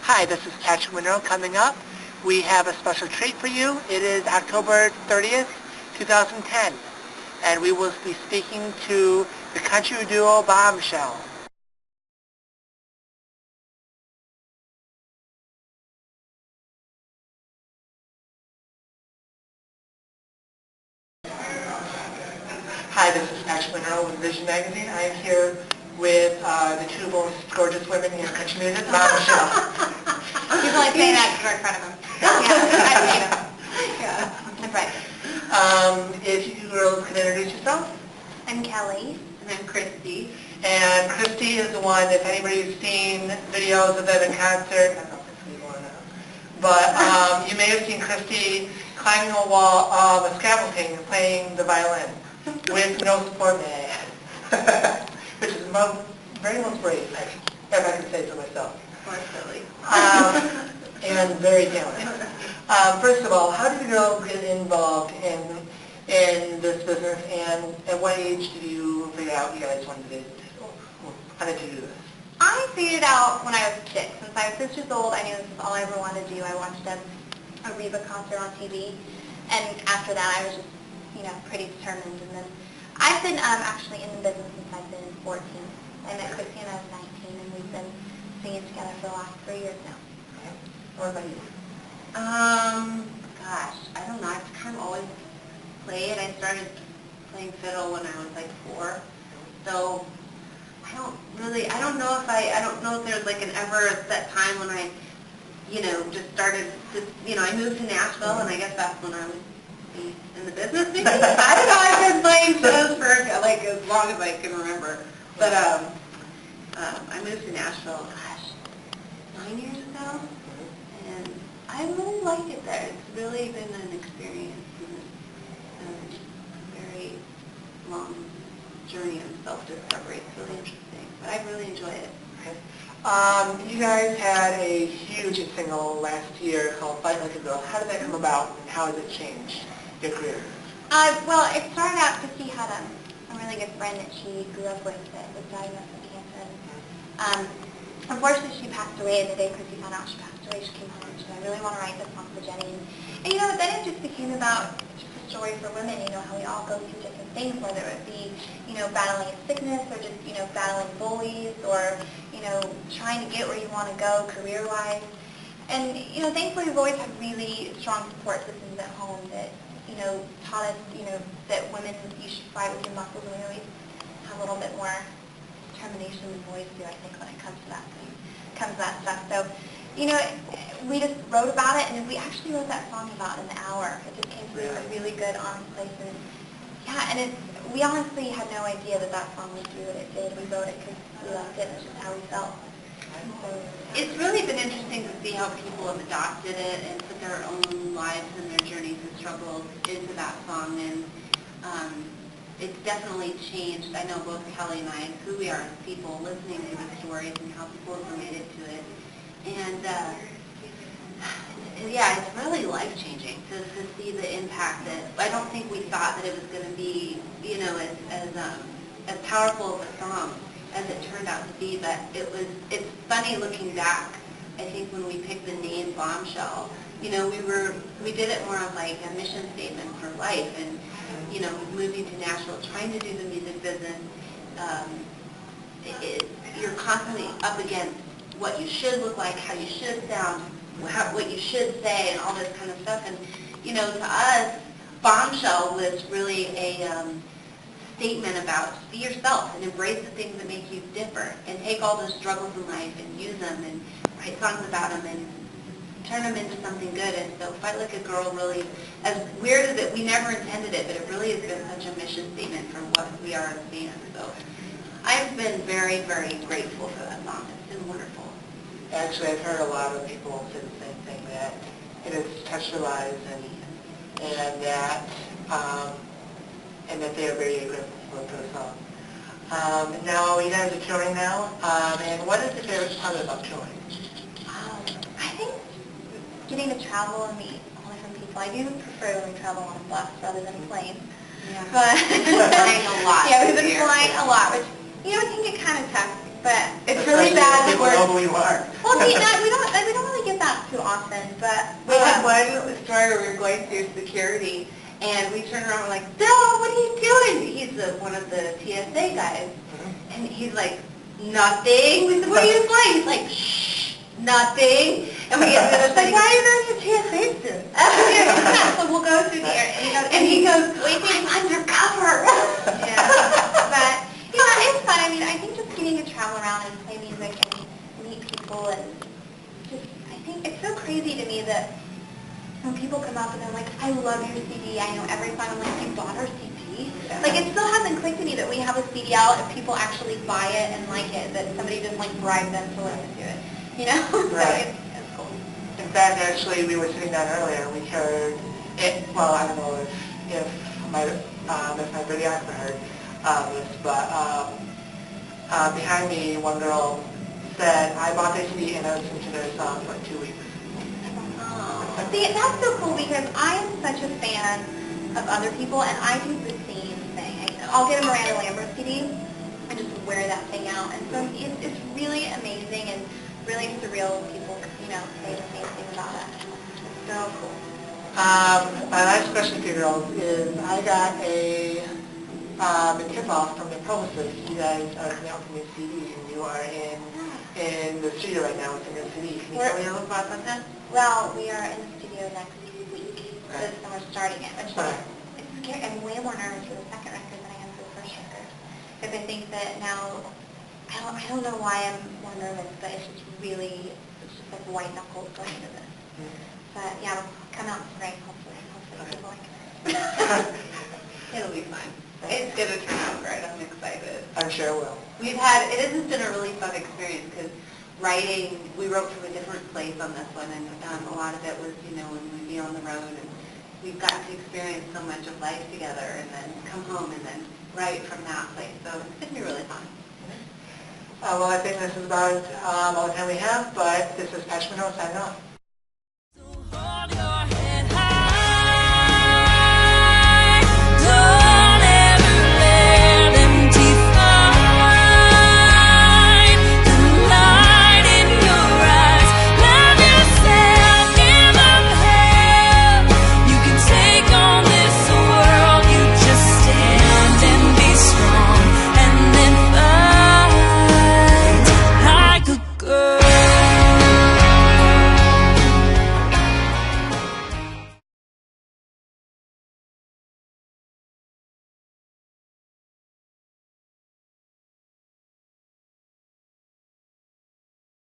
Hi, this is Patrick Monroe. Coming up, we have a special treat for you. It is October 30th, 2010, and we will be speaking to the country duo Bomshel. Hi, this is Patrick Monroe with Vizion magazine. I am here with the two most gorgeous women in country music, Bomshel. He's only saying that because we're in front of him. Yeah, I've seen him. Yeah, that's right. If you girls can introduce yourself. I'm Kelly. And I'm Christy. And Christy is the one, if anybody's seen videos of them in concert, I don't know if it's legal or not, but you may have seen Christy climbing a wall of a scaffolding playing the violin with no support man, which is very most brave, if I can say so myself. Or silly. And very talented. First of all, how did you girls get involved in this business, and at what age did you figure out you guys wanted to do this? I figured it out when I was 6. Since I was 6 years old, I knew this was all I ever wanted to do. I watched a Reba concert on TV, and after that I was just, pretty determined. And then I've been actually in the business since I've been 14. I met Christy when I was 19, and we've been singing together for the last 3 years now. Okay. What about you? Gosh, I don't know. I've kind of always played. I started playing fiddle when I was like 4. So I don't know if there's like an ever set time when I, just started I moved to Nashville, and I guess that's when I would be in the business maybe. I don't know. I've been playing shows for like as long as I can remember. But I moved to Nashville, 9 years ago, and I really like it there. It's really been an experience, and a very long journey of self-discovery. It's really interesting, but I really enjoy it. Okay. You guys had a huge single last year called Fight Like a Girl. How did that come about, and how has it changed your career? Well, it started out, Christy had a really good friend that she grew up with that was diagnosed with cancer. And, unfortunately, she passed away, and the day Christy found out she passed away, she came home and she said, I really want to write this song for Jenny. And then it just became about just a story for women, how we all go through different things, whether it be, battling a sickness, or just, battling bullies, or, trying to get where you want to go career-wise. And, thankfully, we've always had really strong support systems at home that, taught us, that women, you should fight with your muscles, and we always have a little bit more determination than boys do, I think, when it comes to that stuff. So, we just wrote about it, and we actually wrote that song about an hour. It just came through a really good, honest place, and we honestly had no idea that song would do what it did. We wrote it because we loved it. It's just how we felt. So, it's really been interesting to see how people have adopted it and put their own lives and their journeys and struggles into that song, and it's definitely changed. I know both Kelly and I, who we are as people, listening to the stories and how people have related to it. And it's really life-changing to see the impact that I don't think we thought that it was going to be, as powerful of a song as it turned out to be. But it's funny looking back. I think when we picked the name Bomshel, we did it more of like a mission statement for life, and moving to Nashville, trying to do the music business, you're constantly up against what you should look like, how you should sound, what you should say, and all this kind of stuff. And, to us, Bomshel was really a statement about be yourself and embrace the things that make you different, and take all those struggles in life and use them and write songs about them and turn them into something good. And so Fight Like a Girl really, as weird as it, we never intended it, but it really has been such a mission statement for what we are as a band. So I've been very, very grateful for that song. It's been wonderful. Actually, I've heard a lot of people say the same thing, that it has touched their lives, and that they are very grateful for the song. Now, you guys are touring now, and what is your favorite part about touring? I think getting to travel and meet all different people. I do prefer when we travel on a bus rather than a plane. Yeah. But flying a lot. Yeah, we've been flying a lot, which it can get kind of tough. But it's really bad. People know who you are. Well, we don't one story where we were going through security, and we turned around and we're like, Bill, what are you doing? He's one of the TSA guys, and he's like, nothing. We said, what are you doing? He's like, shh, nothing. And we get to the other side, why are you wearing your TSA suit? Yeah, so we'll go through the air, and he goes, wait, I'm undercover. Yeah, but it's fun. I mean, I think just getting to travel around and play music and meet people, and just, I think it's so crazy to me that when people come up and they're like, I love your CD, I know every song, I'm like, you bought our CD? Like, it still hasn't clicked to me that we have a CD out and people actually buy it and like it, that somebody didn't like bribe them to listen to it, you know? Right. So it's cool. In fact, actually, we were sitting down earlier, we heard it, well, I don't know if my videographer heard this, but behind me, one girl said, I bought their CD and I listened to their song for 2 weeks. See, that's so cool because I am such a fan of other people, and I do the same thing. I'll get a Miranda Lambert CD and just wear that thing out, and so it's really amazing and really surreal when people, say the same thing about it. It's so cool. My last question for you girls is, I got a tip-off from the publicist. You guys are coming out with a new CD, and you are in the studio right now with a new CD. Can you tell me a little about that? Well, we are in the studio next week, and we're starting it, which it's scary. I'm way more nervous for the second record than I am for the first record, because I think that now, I don't know why I'm more nervous, but it's just like white knuckles going into this. But yeah, it'll come out in spring, hopefully people like it. It'll be fun. It's going to turn out great. I'm excited. I'm sure it will. It has been a really fun experience because writing, we wrote from a different place on this one, and a lot of it was, when we'd be on the road, and we've gotten to experience so much of life together, and then come home and then write from that place. So it's going to be really fun. Well, I think this is about all the time we have, but this is Monroe signing off.